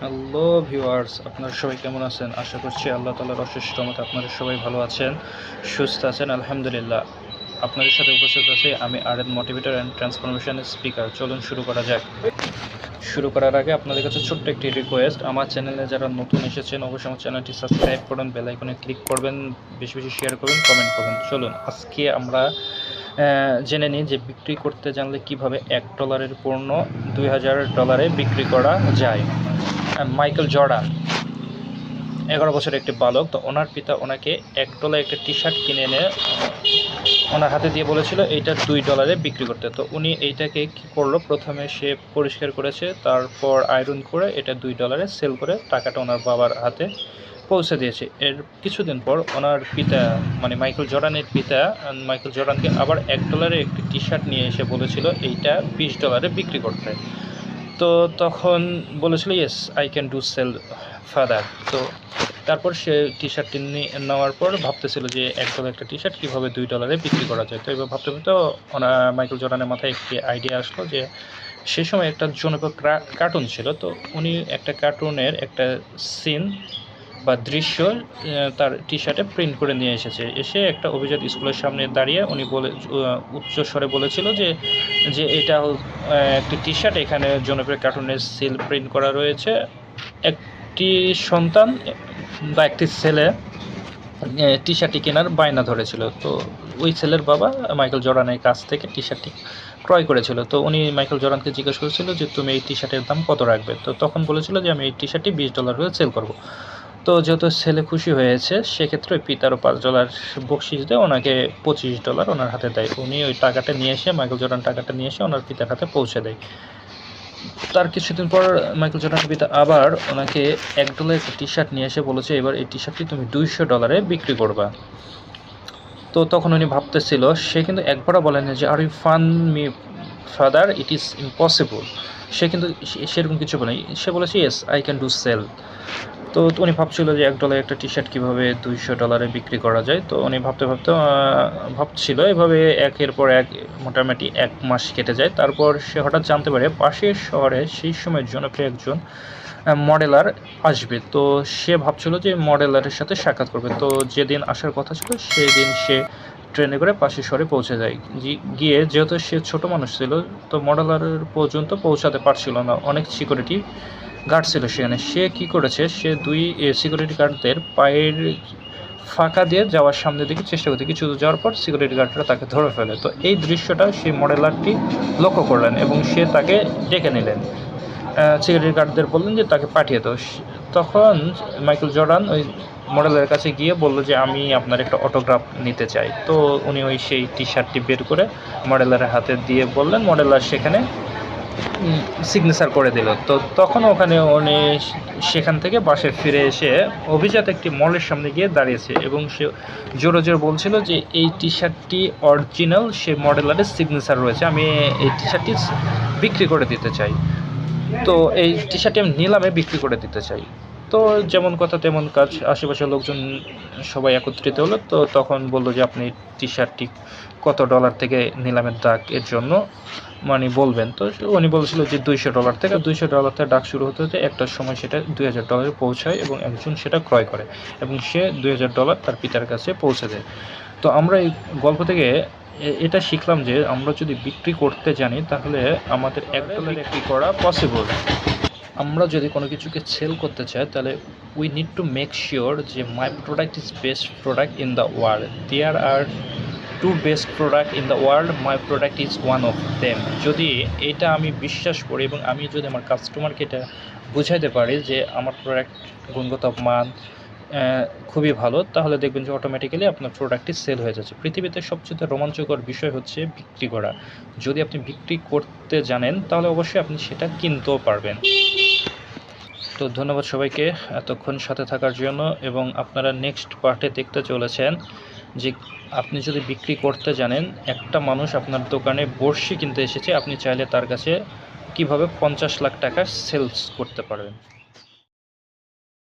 Hello viewers, আপনারা সবাই কেমন আছেন? আশা করছি আল্লাহ তাআলার অশেষ রহমতে আপনারা সবাই ভালো আছেন, সুস্থ আছেন। আলহামদুলিল্লাহ। আপনাদের সাথে উপস্থিত আছি আমি আরএন মোটিভেটর অ্যান্ড ট্রান্সফরমেশনের স্পিকার। চলুন শুরু করা যাক। শুরু করার আগে আপনাদের কাছে ছোট্ট একটি রিকোয়েস্ট, আমার চ্যানেলে যারা নতুন এসেছেন অবশ্যই আমার চ্যানেলটি সাবস্ক্রাইব করুন, বেল আইকনে ক্লিক করবেন, বেশি বেশি শেয়ার করবেন, কমেন্ট করবেন। চলুন আজকে আমরা জেনে নিই যে বিক্রি করতে জানলে কিভাবে $1 পণ্য $2000 বিক্রি করা যায়। মাইকেল জর্ডান 11 বছরের একটি বালক, তো ওনার পিতা ওনাকে $1 একটা টি শার্ট কিনে এনে ওনার হাতে দিয়ে বলেছিল এইটা $2 বিক্রি করতে। তো উনি এইটাকে কী করলো, প্রথমে সে পরিষ্কার করেছে, তারপর আয়রন করে এটা $2 সেল করে টাকাটা ওনার বাবার হাতে পৌঁছে দিয়েছে। এর কিছুদিন পর ওনার পিতা মানে মাইকেল জর্ডানের পিতা মাইকেল জর্ডানকে আবার $1 একটি টি শার্ট নিয়ে এসে বলেছিল এইটা $20 বিক্রি করতে। তো তখন বলেছিল yes I can do sell father. তো তারপর সে টি শার্টটি নেওয়ার পর ভাবতেছিল যে $1 একটা টি শার্ট কীভাবে $2 বিক্রি করা যায়। তো এবার ভাবতে ভাবতে মাইকেল জর্ডানের মাথায় একটি আইডিয়া আসলো যে সে সময় একটা জনপ্রিয় কার্টুন ছিল। তো উনি একটা কার্টুনের একটা সিন বা দৃশ্য তার টি শার্টে প্রিন্ট করে নিয়ে এসে একটা অভিজাত স্কুলের সামনে দাঁড়িয়ে উনি উচ্চ স্বরে বলেছিল যে এটা একটি টি শার্ট, এখানে জনপ্রিয় কার্টুনের সিল প্রিন্ট করা রয়েছে। একটি সন্তান বা একটি ছেলে টি শার্টটি কেনার বায়না ধরেছিল। তো ওই ছেলের বাবা মাইকেল জর্ডানের কাছ থেকে টি শার্টটি ক্রয় করেছিল। তো উনি মাইকেল জর্ডানকে জিজ্ঞেস করেছিল যে তুমি এই টি শার্টের দাম কত রাখবে। তো তখন বলেছিল যে আমি এই টি শার্টটি $20 করে সেল করব। তো যেহেতু ছেলে খুশি হয়েছে সেক্ষেত্রে পিতারও $5 বকশিস দিয়ে ওনাকে $25 ওনার হাতে দেয়। উনি ওই টাকাটা নিয়ে এসে মাইকেল জর্ডান টাকাটা নিয়ে এসে ওনার পিতার হাতে পৌঁছে দেয়। তার কিছুদিন পর মাইকেল জর্ডানের পিতা আবার ওনাকে $1 একটা টি শার্ট নিয়ে এসে বলেছে এবার এই টি শার্টটি তুমি $200 বিক্রি করবা। তো তখন উনি ভাবতেছিল, সে কিন্তু একবারও বলেনি যে are you fun me father, it is impossible. সে কিন্তু সেরকম কিছু বলেনি, সে বলেছে yes I can do sell. তো উনি ভাবছিল যে $1 একটা টি শার্ট কীভাবে $200 বিক্রি করা যায়। তো উনি ভাবছিল এভাবে একের পর এক মোটামুটি 1 মাস কেটে যায়। তারপর সে হঠাৎ জানতে পারে পাশের শহরে সেই সময় জনপ্রিয় একজন মডেলার আসবে। তো সে ভাবছিল যে মডেলারের সাথে সাক্ষাৎ করবে। তো যেদিন আসার কথা ছিল সেই দিন সে ট্রেনে করে পাশের শহরে পৌঁছে যায়। গিয়ে যেহেতু সে ছোট মানুষ ছিল তো মডেলারের পর্যন্ত পৌঁছাতে পারছিল না, অনেক সিকিউরিটি গার্ড ছিল সেখানে। সে কি করেছে, সে 2 সিকিউরিটি গার্ডদের পায়ের ফাঁকা দিয়ে যাওয়ার সামনের দিকে চেষ্টা করতে কিছু যাওয়ার পর সিকিউরিটি গার্ডরা তাকে ধরে ফেলে। তো এই দৃশ্যটা সেই মডেলারটি লক্ষ্য করলেন এবং সে তাকে ডেকে নিলেন। সিকিউরিটি গার্ডদের বললেন যে তাকে পাঠিয়ে দাও। তখন মাইকেল জর্ডান ওই মডেলের কাছে গিয়ে বলল যে আমি আপনার একটা অটোগ্রাফ নিতে চাই। তো উনি সেই টি শার্টটি বের করে মডেলারের হাতে দিয়ে বললেন, মডেলার সেখানে সিগনেচার করে দিল। তো তখন ওখানে উনি সেখান থেকে বাসায় ফিরে এসে অভিজাত একটি মলের সামনে গিয়ে দাঁড়িয়েছে এবং সে জোরে জোরে বলছিল যে এই টি শার্টটি অরিজিনাল, সে মডেলারের সিগনেচার রয়েছে, আমি এই টি শার্টটি বিক্রি করে দিতে চাই। তো এই টি শার্টটি আমি নিলামে বিক্রি করে দিতে চাই। তো যেমন কথা তেমন কাজ, আশেপাশের লোকজন সবাই একত্রিত হলো। তো তখন বললো যে আপনি টি শার্টটি কত ডলার থেকে নিলামের ডাক এর জন্য মানে বলবেন। তো উনি বলছিল যে $200 থেকে। $200 থেকে ডাক শুরু হতে একটার সময় সেটা $2000 পৌঁছায় এবং একজন সেটা ক্রয় করে এবং সে $2000 তার পিতার কাছে পৌঁছে দেয়। তো আমরা এই গল্প থেকে এটা শিখলাম যে আমরা যদি বিক্রি করতে জানি তাহলে আমাদের $1 বিক্রি করা পসিবল। আমরা যদি কোনো কিছুকে সেল করতে চাই তাহলে we need to make sure যে my product is best product in the world. There are 2 best product in the world, my product is one of them. যদি এটা আমি বিশ্বাস করি এবং আমি যদি আমার কাস্টমারকে এটা বুঝাইতে পারি যে আমার প্রোডাক্ট গুণগত মান খুবই ভালো, তাহলে দেখবেন যে অটোমেটিক্যালি আপনার প্রোডাক্টটি সেল হয়ে যাচ্ছে। পৃথিবীতে সবচেয়ে রোমাঞ্চকর বিষয় হচ্ছে বিক্রি করা। যদি আপনি বিক্রি করতে জানেন তাহলে অবশ্যই আপনি সেটা কিনতেও পারবেন। তো ধন্যবাদ সবাইকে এতক্ষণ সাথে থাকার জন্য, এবং আপনারা নেক্সট পার্টে দেখতে চলেছেন যে আপনি যদি বিক্রি করতে জানেন, একটা মানুষ আপনার দোকানে বড়শি কিনতে এসেছে, আপনি চাইলে তার কাছে কীভাবে 50 লাখ টাকা সেলস করতে পারবেন।